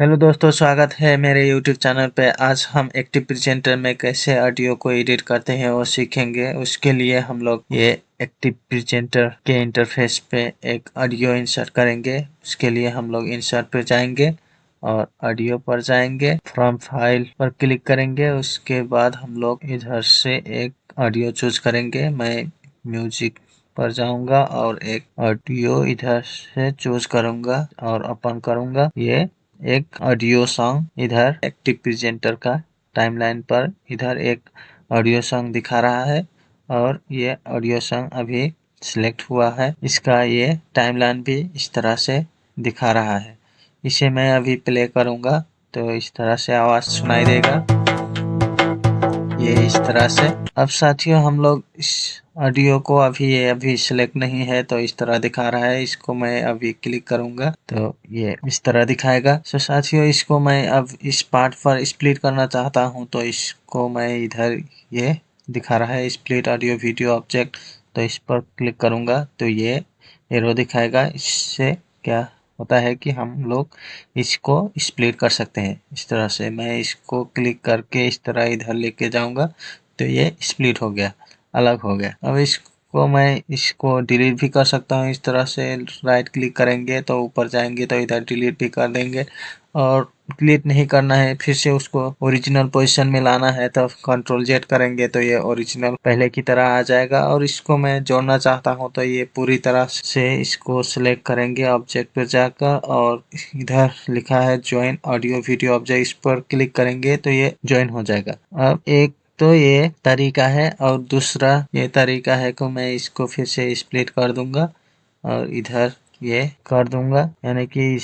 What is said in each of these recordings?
Hello दोस्तों, स्वागत है मेरे YouTube चैनल पे। आज हम एक्टिव प्रेजेंटर में कैसे ऑडियो को एडिट करते हैं वो सीखेंगे। उसके लिए हम लोग ये एक्टिव प्रेजेंटर के इंटरफेस पे एक ऑडियो इंसर्ट करेंगे। उसके लिए हम लोग इंसर्ट पे जाएंगे और ऑडियो पर जाएंगे, फ्रॉम फाइल पर क्लिक करेंगे। उसके बाद हम लोग इधर से एक ऑडियो चूज करेंगे। मैं म्यूजिक पर जाऊंगा और एक ऑडियो इधर से चूज करूंगा और ओपन करूंगा। ये एक ऑडियो सॉन्ग इधर एक्टिव प्रेजेंटर का टाइमलाइन पर इधर एक ऑडियो सॉन्ग दिखा रहा है और ये ऑडियो सॉन्ग अभी सिलेक्ट हुआ है। इसका ये टाइमलाइन भी इस तरह से दिखा रहा है। इसे मैं अभी प्ले करूंगा तो इस तरह से आवाज सुनाई देगा, ये इस तरह से। अब साथियों, हम लोग इस ऑडियो को अभी सिलेक्ट नहीं है तो इस तरह दिखा रहा है। इसको मैं अभी क्लिक करूंगा तो ये इस तरह दिखाएगा। तो साथियों, इसको मैं अब इस पार्ट पर स्प्लिट करना चाहता हूं तो इसको मैं इधर ये दिखा रहा है स्प्लिट ऑडियो वीडियो ऑब्जेक्ट, तो इस पर क्लिक करूंगा तो ये एरो दिखाएगा। इससे क्या होता है कि हम लोग इसको स्प्लिट कर सकते हैं। इस तरह से मैं इसको क्लिक करके इस तरह इधर लेके जाऊंगा तो ये स्प्लिट हो गया, अलग हो गया। अब इसको डिलीट भी कर सकता हूँ। इस तरह से राइट क्लिक करेंगे तो ऊपर जाएंगे तो इधर डिलीट भी कर देंगे, और डिलीट नहीं करना है, फिर से उसको ओरिजिनल पोजीशन में लाना है तो कंट्रोल जेड करेंगे तो ये ओरिजिनल पहले की तरह आ जाएगा। और इसको मैं जोड़ना चाहता हूँ तो ये पूरी तरह से इसको सिलेक्ट करेंगे ऑब्जेक्ट पर जाकर, और इधर लिखा है ज्वाइन ऑडियो वीडियो ऑब्जेक्ट, इस पर क्लिक करेंगे तो ये ज्वाइन हो जाएगा। अब एक तो ये तरीका है और दूसरा ये तरीका है कि मैं इसको फिर से स्प्लिट कर दूंगा और इधर ये कर दूंगा, यानी कि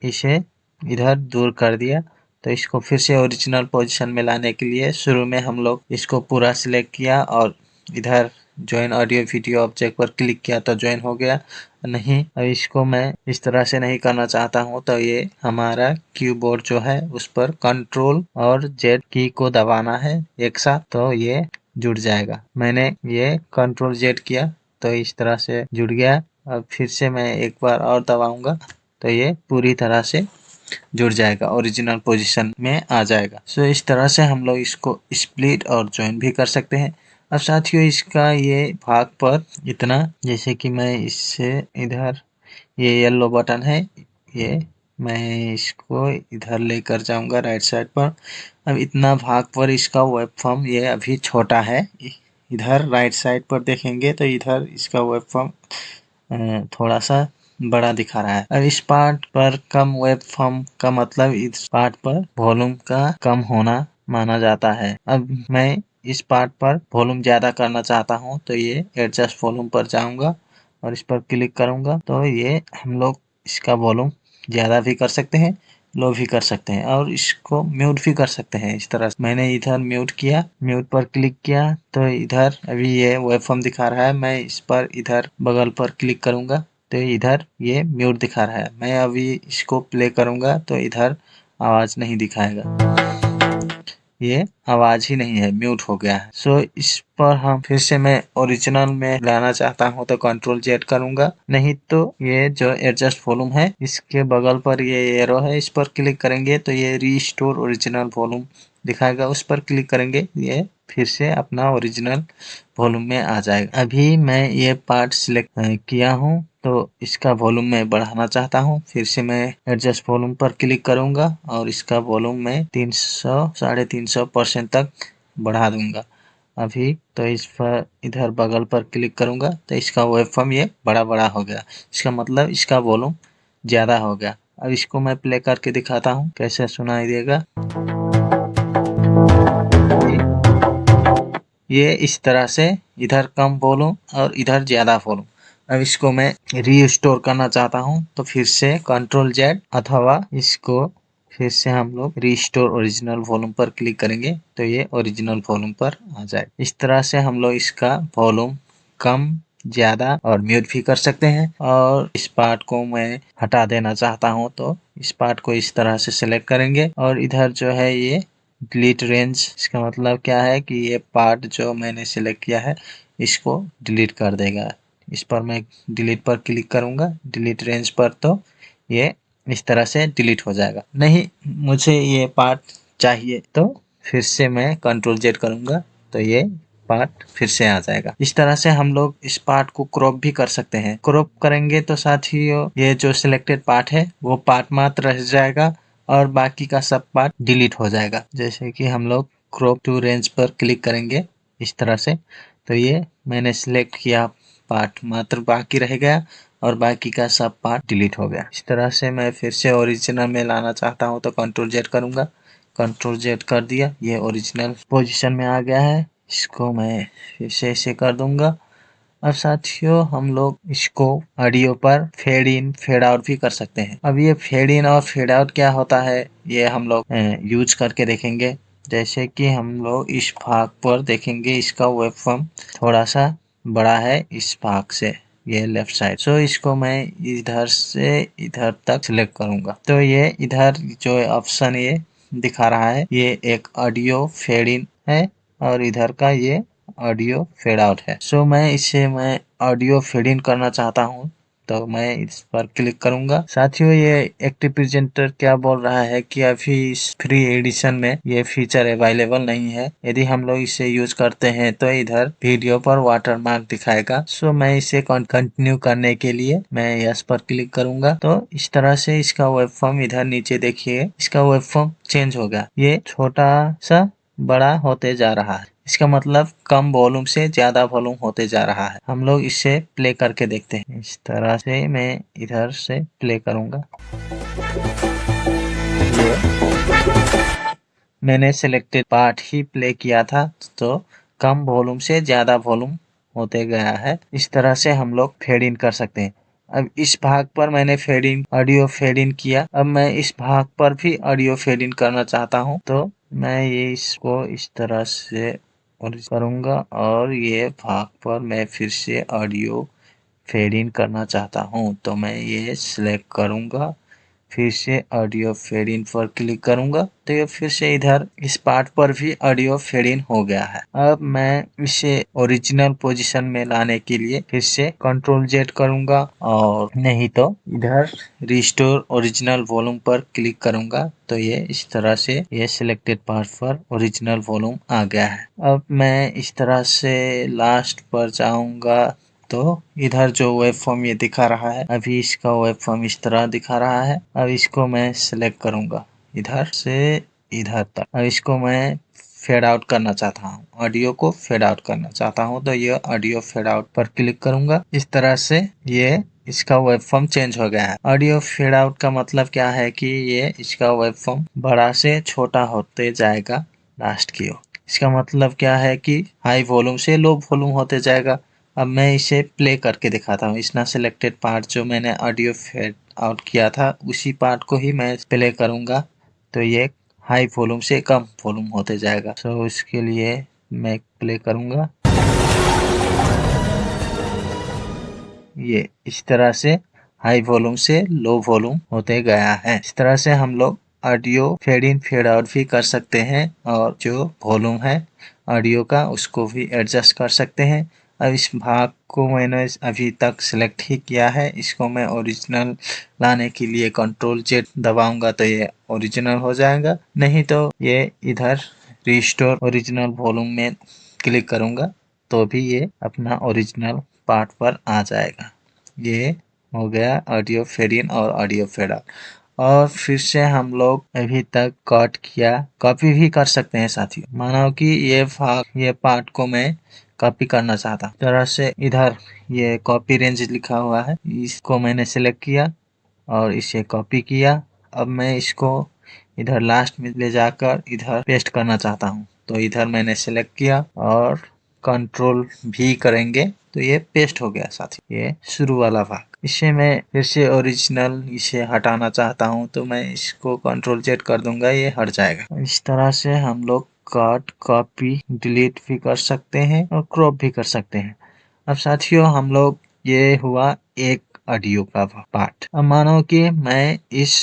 इसे इधर दूर कर दिया। तो इसको फिर से ओरिजिनल पोजीशन में लाने के लिए शुरू में हम लोग इसको पूरा सिलेक्ट किया और इधर ज्वाइन ऑडियो वीडियो ऑब्जेक्ट पर क्लिक किया तो ज्वाइन हो गया। नहीं, अब इसको मैं इस तरह से नहीं करना चाहता हूँ तो ये हमारा कीबोर्ड जो है उस पर कंट्रोल और जेड की को दबाना है एक साथ तो ये जुड़ जाएगा। मैंने ये कंट्रोल जेड किया तो इस तरह से जुड़ गया। अब फिर से मैं एक बार और दबाऊंगा तो ये पूरी तरह से जुड़ जाएगा, ओरिजिनल पोजीशन में आ जाएगा। सो इस तरह से हम लोग इसको स्प्लिट और ज्वाइन भी कर सकते हैं। अब साथियों, इसका ये भाग पर इतना, जैसे कि मैं इससे इधर ये येलो बटन है, ये मैं इसको इधर लेकर जाऊंगा राइट साइड पर। अब इतना भाग पर इसका वेब फॉर्म ये अभी छोटा है। इधर राइट साइड पर देखेंगे तो इधर इसका वेब फॉर्म थोड़ा सा बड़ा दिखा रहा है। अब इस पार्ट पर कम वेब फॉर्म का मतलब इस पार्ट पर वॉल्यूम का कम होना माना जाता है। अब मैं इस पार्ट पर वॉल्यूम ज्यादा करना चाहता हूं तो ये एडजस्ट वॉल्यूम पर जाऊंगा और इस पर क्लिक करूंगा तो ये हम लोग इसका वॉल्यूम ज्यादा भी कर सकते हैं, लो भी कर सकते हैं, और इसको म्यूट भी कर सकते हैं। इस तरह मैंने इधर म्यूट किया, म्यूट पर क्लिक किया तो इधर अभी ये वेब फॉर्म दिखा रहा है। मैं इस पर इधर बगल पर क्लिक करूंगा तो इधर ये म्यूट दिखा रहा है। मैं अभी इसको प्ले करूंगा तो इधर आवाज नहीं दिखाएगा, ये आवाज ही नहीं है, म्यूट हो गया है। सो इस पर हम फिर से मैं ओरिजिनल में लाना चाहता हूँ तो कंट्रोल जेड करूंगा, नहीं तो ये जो एडजस्ट वॉल्यूम है इसके बगल पर ये एरो है, इस पर क्लिक करेंगे तो ये रीस्टोर ओरिजिनल वॉल्यूम दिखाएगा, उस पर क्लिक करेंगे ये फिर से अपना ओरिजिनल वॉल्यूम में आ जाएगा। अभी मैं ये पार्ट सिलेक्ट किया हूँ तो इसका वॉल्यूम मैं बढ़ाना चाहता हूँ। फिर से मैं एडजस्ट वॉल्यूम पर क्लिक करूंगा और इसका वॉल्यूम मैं 300-350% तक बढ़ा दूंगा अभी। तो इस पर इधर बगल पर क्लिक करूंगा तो इसका वेब फॉर्म ये बड़ा बड़ा हो गया, इसका मतलब इसका वॉल्यूम ज्यादा हो गया। अब इसको मैं प्ले करके दिखाता हूँ कैसे सुनाई देगा। ये इस तरह से इधर कम वॉल्यूम और इधर ज्यादा वॉल्यूम। अब इसको मैं रीस्टोर करना चाहता हूँ तो फिर से कंट्रोल जेड अथवा इसको फिर से हम लोग रीस्टोर ओरिजिनल वॉल्यूम पर क्लिक करेंगे तो ये ओरिजिनल वॉल्यूम पर आ जाए। इस तरह से हम लोग इसका वॉल्यूम कम ज्यादा और म्यूट भी कर सकते हैं। और इस पार्ट को मैं हटा देना चाहता हूँ तो इस पार्ट को इस तरह से सिलेक्ट करेंगे और इधर जो है ये डिलीट रेंज, इसका मतलब क्या है कि ये पार्ट जो मैंने सिलेक्ट किया है इसको डिलीट कर देगा। इस पर मैं डिलीट पर क्लिक करूंगा, डिलीट रेंज पर, तो ये इस तरह से डिलीट हो जाएगा। नहीं मुझे ये पार्ट चाहिए तो फिर से मैं कंट्रोल जेड करूंगा तो ये पार्ट फिर से आ जाएगा। इस तरह से हम लोग इस पार्ट को क्रॉप भी कर सकते हैं। क्रॉप करेंगे तो साथियों ये जो सिलेक्टेड पार्ट है वो पार्ट मात्र रह जाएगा और बाकी का सब पार्ट डिलीट हो जाएगा। जैसे कि हम लोग क्रॉप टू रेंज पर क्लिक करेंगे इस तरह से तो ये मैंने सिलेक्ट किया पार्ट मात्र बाकी रह गया और बाकी का सब पार्ट डिलीट हो गया। इस तरह से मैं फिर से ओरिजिनल में लाना चाहता हूँ तो कंट्रोल जेड करूंगा। कंट्रोल जेड कर दिया, ये ओरिजिनल पोजीशन में आ गया है। इसको मैं फिर से ऐसे कर दूंगा। अब साथियों हम लोग इसको ऑडियो पर फेड इन फेड आउट भी कर सकते हैं। अब ये फेड इन और फेड आउट क्या होता है ये हम लोग यूज करके देखेंगे। जैसे कि हम लोग इस भाग पर देखेंगे इसका वेवफॉर्म थोड़ा सा बड़ा है इस भाग से, ये लेफ्ट साइड। सो इसको मैं इधर से इधर तक सिलेक्ट करूंगा तो ये इधर जो ऑप्शन ये दिखा रहा है ये एक ऑडियो फेड इन है और इधर का ये ऑडियो फेड आउट है। सो मैं ऑडियो फेड इन करना चाहता हूँ तो मैं इस पर क्लिक करूंगा। साथियों ये एक्टिव प्रेजेंटर क्या बोल रहा है कि अभी इस फ्री एडिशन में ये फीचर अवेलेबल नहीं है। यदि हम लोग इसे यूज करते हैं तो इधर वीडियो पर वाटरमार्क दिखाएगा। सो मैं इसे कंटिन्यू करने के लिए मैं यस पर क्लिक करूंगा तो इस तरह से इसका वेबफॉर्म इधर नीचे देखिए इसका वेबफॉर्म चेंज हो गया। ये छोटा सा बड़ा होते जा रहा है। इसका मतलब कम वॉल्यूम से ज्यादा वॉल्यूम होते जा रहा है। हम लोग इसे प्ले करके देखते हैं। इस तरह से मैं इधर से प्ले करूंगा। मैंने सिलेक्टेड पार्ट ही प्ले किया था तो कम वॉल्यूम से ज्यादा वॉल्यूम होते गया है। इस तरह से हम लोग फेड इन कर सकते हैं। अब इस भाग पर मैंने fade in audio fade in किया। अब मैं इस भाग पर भी ऑडियो फेड इन करना चाहता हूँ तो मैं ये इसको इस तरह से करूंगा और ये भाग पर मैं फिर से ऑडियो फेड इन करना चाहता हूँ तो मैं ये सिलेक्ट करूंगा। फिर से ऑडियो फेड इन पर क्लिक करूंगा तो ये फिर से इधर इस पार्ट पर भी ऑडियो फेड इन हो गया है। अब मैं इसे ओरिजिनल पोजीशन में लाने के लिए फिर से कंट्रोल जेड करूंगा और नहीं तो इधर रिस्टोर ओरिजिनल वॉल्यूम पर क्लिक करूंगा तो ये इस तरह से ये सिलेक्टेड पार्ट पर ओरिजिनल वॉल्यूम आ गया है। अब मैं इस तरह से लास्ट पर जाऊंगा तो इधर जो वेब फॉर्म ये दिखा रहा है अभी इसका वेब फॉर्म इस तरह दिखा रहा है। अब इसको मैं सिलेक्ट करूंगा इधर से इधर तक। अब इसको मैं फेड आउट करना चाहता हूँ, ऑडियो को फेड आउट करना चाहता हूँ तो ये ऑडियो फेड आउट पर क्लिक करूंगा। इस तरह से ये इसका वेब फॉर्म चेंज हो गया है। ऑडियो फेड आउट का मतलब क्या है कि ये इसका वेब फॉर्म बड़ा से छोटा होते जाएगा लास्ट की ओर। इसका मतलब क्या है कि हाई वॉल्यूम से लो वॉल्यूम होते जाएगा। अब मैं इसे प्ले करके दिखाता हूँ। इसना सिलेक्टेड पार्ट जो मैंने ऑडियो फेड आउट किया था उसी पार्ट को ही मैं प्ले करूंगा तो ये हाई वॉल्यूम से कम वॉल्यूम होते जाएगा। सो इसके लिए मैं प्ले करूंगा। ये इस तरह से हाई वॉल्यूम से लो वॉल्यूम होते गया है। इस तरह से हम लोग audio fade in fade out भी कर सकते हैं और जो वॉल्यूम है ऑडियो का उसको भी एडजस्ट कर सकते हैं। अब इस भाग को मैंने अभी तक सिलेक्ट ही किया है। इसको मैं ओरिजिनल लाने के लिए कंट्रोल जेड दबाऊंगा तो ये ओरिजिनल हो जाएगा। नहीं तो ये इधर रिस्टोर ओरिजिनल वॉल्यूम में क्लिक करूंगा तो भी ये अपना ओरिजिनल पार्ट पर आ जाएगा। ये हो गया ऑडियो फेड इन और ऑडियो फेड आउट। और फिर से हम लोग अभी तक कट किया कॉपी भी कर सकते हैं साथियों। मानो कि ये पार्ट को मैं कॉपी करना चाहता हूँ। तरह से इधर ये कॉपी रेंज लिखा हुआ है, इसको मैंने सिलेक्ट किया और इसे कॉपी किया। अब मैं इसको इधर लास्ट में ले जाकर इधर पेस्ट करना चाहता हूँ तो इधर मैंने सिलेक्ट किया और कंट्रोल भी करेंगे तो ये पेस्ट हो गया साथी। ये शुरू वाला भाग। इसे मैं फिर से ओरिजिनल इसे हटाना चाहता हूँ तो मैं इसको कंट्रोल जेड कर दूंगा, ये हट जाएगा। इस तरह से हम लोग कट कॉपी डिलीट भी कर सकते हैं और क्रॉप भी कर सकते हैं। अब साथियों हम लोग ये हुआ एक ऑडियो का पार्ट। अब मानो कि मैं इस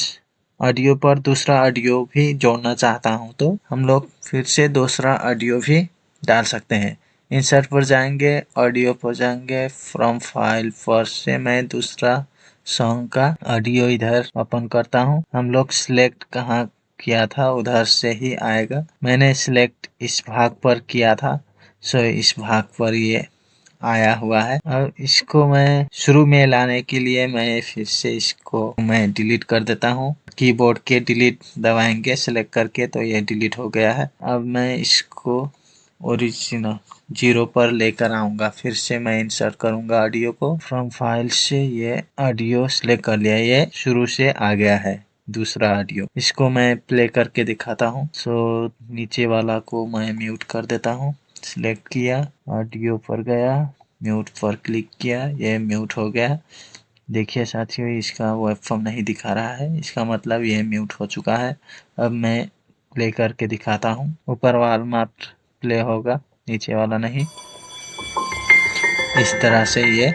ऑडियो पर दूसरा ऑडियो भी जोड़ना चाहता हूँ तो हम लोग फिर से दूसरा ऑडियो भी डाल सकते हैं। इंसर्ट पर जाएंगे, ऑडियो पर जाएंगे, फ्रॉम फाइल फर्स्ट से मैं दूसरा सॉन्ग का ऑडियो इधर ओपन करता हूँ। हम लोग सिलेक्ट कहाँ किया था उधर से ही आएगा। मैंने सिलेक्ट इस भाग पर किया था, सो इस भाग पर ये आया हुआ है। अब इसको मैं शुरू में लाने के लिए मैं फिर से इसको मैं डिलीट कर देता हूँ। कीबोर्ड के डिलीट दबाएंगे सिलेक्ट करके तो ये डिलीट हो गया है। अब मैं इसको ओरिजिनल 0 पर लेकर आऊंगा। फिर से मैं इंसर्ट करूंगा ऑडियो को। फ्रॉम फाइल से ये ऑडियो सिलेक्ट कर लिया, ये शुरू से आ गया है दूसरा ऑडियो। इसको मैं प्ले करके दिखाता हूँ। सो नीचे वाला को मैं म्यूट कर देता हूँ। सिलेक्ट किया, ऑडियो पर गया, म्यूट पर क्लिक किया, ये म्यूट हो गया। देखिए साथियों, इसका वेबफॉर्म नहीं दिखा रहा है, इसका मतलब ये म्यूट हो चुका है। अब मैं प्ले करके दिखाता हूँ। ऊपर वाला मात्र प्ले होगा, नीचे वाला नहीं। इस तरह से ये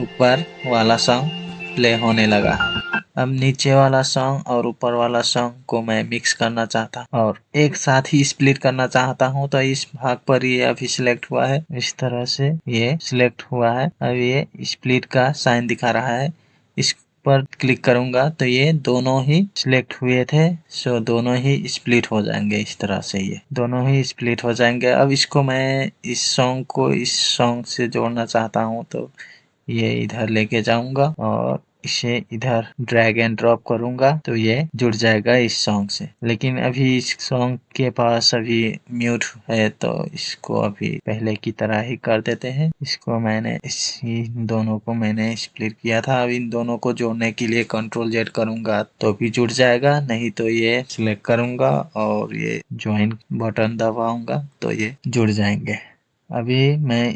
ऊपर वाला सॉन्ग प्ले होने लगा है। अब नीचे वाला सॉन्ग और ऊपर वाला सॉन्ग को मैं मिक्स करना चाहता और एक साथ ही स्प्लिट करना चाहता हूँ, तो इस भाग पर ये अभी सिलेक्ट हुआ है। इस तरह से ये सिलेक्ट हुआ है। अब ये स्प्लिट का साइन दिखा रहा है, इस पर क्लिक करूंगा तो ये दोनों ही सिलेक्ट हुए थे, सो दोनों ही स्प्लिट हो जाएंगे। इस तरह से ये दोनों ही स्प्लिट हो जाएंगे। अब इसको मैं इस सॉन्ग को इस सॉन्ग से जोड़ना चाहता हूँ, तो ये इधर लेके जाऊंगा और इसे इधर ड्रैग एंड ड्रॉप करूंगा तो ये जुड़ जाएगा इस सॉन्ग से। लेकिन अभी इस सॉन्ग के पास अभी म्यूट है, तो इसको अभी पहले की तरह ही कर देते हैं। इसको मैंने इन दोनों को मैंने स्प्लिट किया था। अब इन दोनों को जोड़ने के लिए Ctrl Z करूंगा तो भी जुड़ जाएगा, नहीं तो ये सिलेक्ट करूंगा और ये ज्वाइन बटन दबाऊंगा तो ये जुड़ जाएंगे। अभी मैं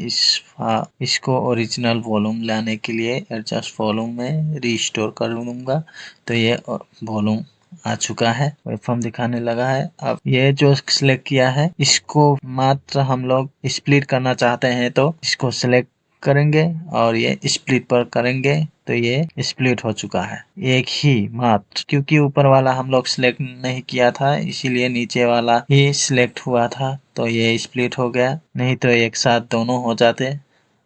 इसको ओरिजिनल वॉल्यूम लाने के लिए एडजस्ट वॉल्यूम में रिस्टोर कर लूंगा, तो ये वॉल्यूम आ चुका है, वेबफॉर्म दिखाने लगा है। अब ये जो सिलेक्ट किया है इसको मात्र हम लोग स्प्लिट करना चाहते हैं, तो इसको सिलेक्ट करेंगे और ये स्प्लिट पर करेंगे तो ये स्प्लिट हो चुका है एक ही मात्र। क्योंकि ऊपर वाला हम लोग सिलेक्ट नहीं किया था, इसीलिए नीचे वाला ही सिलेक्ट हुआ था तो ये स्प्लिट हो गया, नहीं तो एक साथ दोनों हो जाते।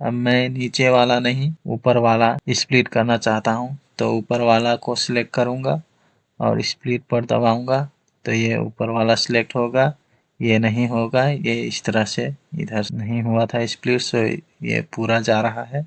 अब मैं नीचे वाला नहीं ऊपर वाला स्प्लिट करना चाहता हूँ, तो ऊपर वाला को सिलेक्ट करूंगा और स्प्लिट पर दबाऊंगा तो ये ऊपर वाला सिलेक्ट होगा, ये नहीं होगा। ये इस तरह से इधर नहीं हुआ था स्प्लिट, सो ये पूरा जा रहा है।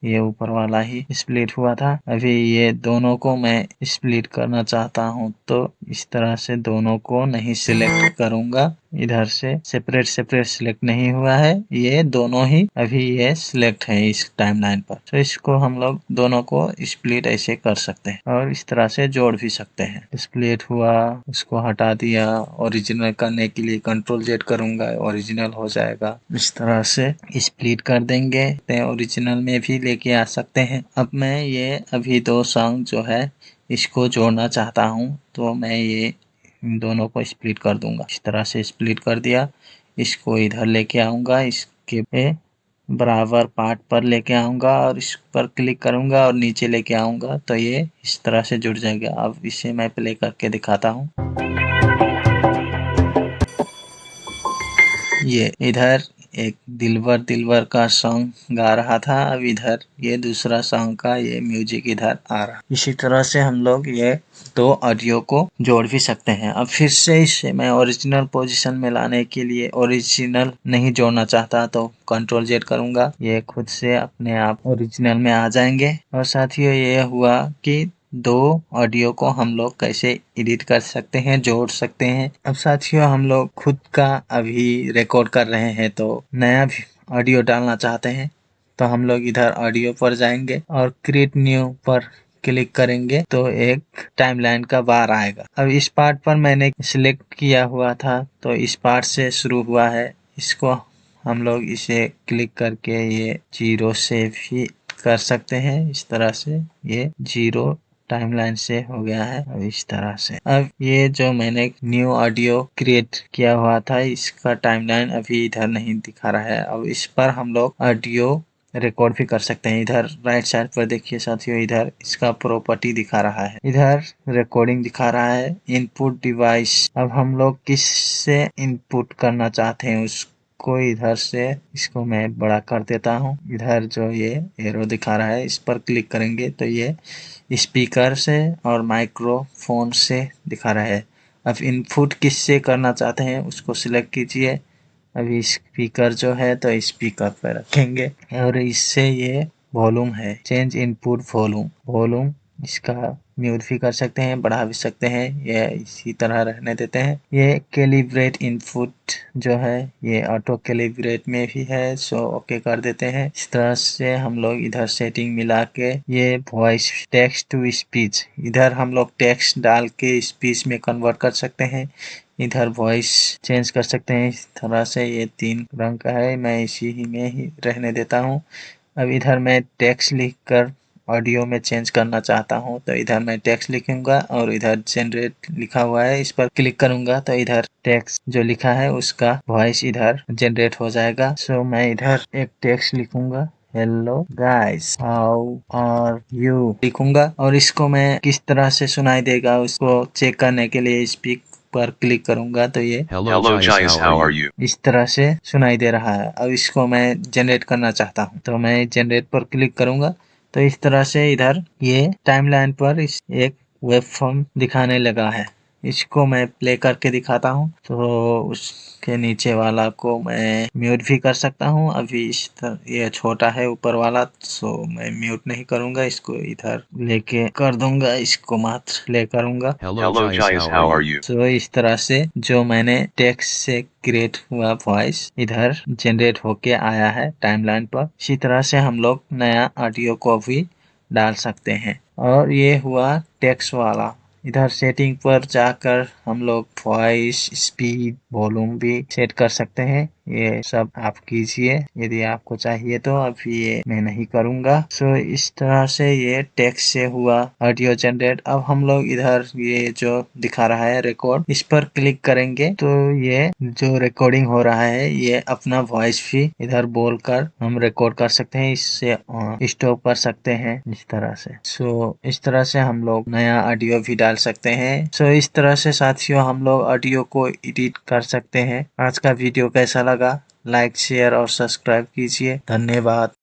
ये ऊपर वाला ही स्प्लिट हुआ था। अभी ये दोनों को मैं स्प्लिट करना चाहता हूँ, तो इस तरह से दोनों को नहीं सिलेक्ट करूंगा। इधर से सेपरेट सिलेक्ट नहीं हुआ है, ये दोनों ही अभी ये सिलेक्ट है इस टाइमलाइन पर। तो इसको हम लोग दोनों को स्प्लिट ऐसे कर सकते हैं और इस तरह से जोड़ भी सकते हैं। स्प्लिट हुआ, उसको हटा दिया, ओरिजिनल करने के लिए Ctrl Z करूंगा, ओरिजिनल हो जाएगा। इस तरह से स्प्लिट कर देंगे, ओरिजिनल में भी लेके आ सकते हैं। अब मैं ये अभी दो सॉन्ग जो है इसको जोड़ना चाहता हूँ, तो मैं ये इन दोनों को स्प्लिट कर दूंगा। इस तरह से स्प्लिट कर दिया, इसको इधर लेके आऊंगा, इसके बराबर पार्ट पर लेके आऊंगा और इस पर क्लिक करूंगा और नीचे लेके आऊंगा तो ये इस तरह से जुड़ जाएगा। अब इसे मैं प्ले करके दिखाता हूँ। ये इधर एक दिलबर दिलबर का सॉन्ग गा रहा था, अब इधर ये दूसरा सॉन्ग का ये म्यूजिक इधर आ रहा। इसी तरह से हम लोग ये दो ऑडियो को जोड़ भी सकते हैं। अब फिर से इसे मैं ओरिजिनल पोजीशन में लाने के लिए ओरिजिनल नहीं जोड़ना चाहता तो Ctrl Z करूंगा, ये खुद से अपने आप ओरिजिनल में आ जाएंगे। और साथियों, ये हुआ कि दो ऑडियो को हम लोग कैसे एडिट कर सकते हैं, जोड़ सकते हैं। अब साथियों, हम लोग खुद का अभी रिकॉर्ड कर रहे हैं तो नया भी ऑडियो डालना चाहते हैं, तो हम लोग इधर ऑडियो पर जाएंगे और क्रिएट न्यू पर क्लिक करेंगे तो एक टाइमलाइन का बार आएगा। अब इस पार्ट पर मैंने सिलेक्ट किया हुआ था तो इस पार्ट से शुरू हुआ है, इसको हम लोग इसे क्लिक करके ये 0 से भी कर सकते हैं। इस तरह से ये 0 टाइमलाइन से हो गया है। अब इस तरह से अब ये जो मैंने न्यू ऑडियो क्रिएट किया हुआ था इसका टाइमलाइन अभी इधर नहीं दिखा रहा है। अब इस पर हम लोग ऑडियो रिकॉर्ड भी कर सकते हैं। इधर राइट साइड पर देखिए साथियों, इधर इसका प्रॉपर्टी दिखा रहा है, इधर रिकॉर्डिंग दिखा रहा है, इनपुट डिवाइस। अब हम लोग किससे इनपुट करना चाहते हैं को इधर से इसको मैं बड़ा कर देता हूँ। इधर जो ये एरो दिखा रहा है इस पर क्लिक करेंगे तो ये स्पीकर से और माइक्रोफोन से दिखा रहा है। अब इनपुट किससे करना चाहते हैं उसको सिलेक्ट कीजिए। अभी स्पीकर जो है तो स्पीकर पर रखेंगे और इससे ये वॉल्यूम है, चेंज इनपुट वॉल्यूम इसका म्यूट भी कर सकते हैं, बढ़ा भी सकते हैं, ये इसी तरह रहने देते हैं। ये कैलिब्रेट इनपुट जो है ये ऑटो कैलिब्रेट में भी है, सो ओके कर देते हैं। इस तरह से हम लोग इधर सेटिंग मिला के ये वॉइस टेक्स्ट टू स्पीच, इधर हम लोग टेक्स्ट डाल के स्पीच में कन्वर्ट कर सकते हैं, इधर वॉइस चेंज कर सकते हैं। इस तरह से ये 3 रंग का है, मैं इसी ही में ही रहने देता हूँ। अब इधर मैं टेक्स्ट लिखकर ऑडियो में चेंज करना चाहता हूँ तो इधर मैं टेक्स्ट लिखूंगा और इधर जनरेट लिखा हुआ है इस पर क्लिक करूंगा तो इधर टेक्स्ट जो लिखा है उसका वॉइस इधर जनरेट हो जाएगा। सो मैं इधर एक टेक्स्ट लिखूंगा, hello guys how are you लिखूंगा और इसको मैं किस तरह से सुनाई देगा उसको चेक करने के लिए स्पीक पर क्लिक करूंगा तो ये Hello guys, how are you? इस तरह से सुनाई दे रहा है। अब इसको मैं जनरेट करना चाहता हूँ तो मैं जनरेट पर क्लिक करूंगा तो इस तरह से इधर ये टाइमलाइन पर इस एक वेब फॉर्म दिखाने लगा है। इसको मैं प्ले करके दिखाता हूँ तो उसके नीचे वाला को मैं म्यूट भी कर सकता हूँ। अभी ये छोटा है ऊपर वाला सो मैं म्यूट नहीं करूंगा, इसको इधर लेके कर दूंगा, इसको मात्र प्ले करूंगा। Hello guys, how are you? तो इस तरह से जो मैंने टेक्स्ट से क्रिएट हुआ वॉइस इधर जनरेट होके आया है टाइमलाइन पर। इसी तरह से हम लोग नया ऑडियो को भी डाल सकते हैं। और ये हुआ टेक्स्ट वाला। इधर सेटिंग पर जाकर हम लोग वॉइस स्पीड वॉल्यूम भी सेट कर सकते हैं, ये सब आप कीजिए यदि आपको चाहिए तो। अभी ये मैं नहीं करूंगा। सो इस तरह से ये टेक्स्ट से हुआ ऑडियो जनरेट। अब हम लोग इधर ये जो दिखा रहा है रिकॉर्ड, इस पर क्लिक करेंगे तो ये जो रिकॉर्डिंग हो रहा है ये अपना वॉइस भी इधर बोलकर हम रिकॉर्ड कर सकते हैं, इससे स्टॉप कर सकते हैं इस तरह से। सो इस तरह से हम लोग नया ऑडियो भी डाल सकते हैं। सो इस तरह से साथियों हम लोग ऑडियो को एडिट कर सकते हैं। आज का वीडियो कैसा लगा लाइक शेयर और सब्सक्राइब कीजिए। धन्यवाद।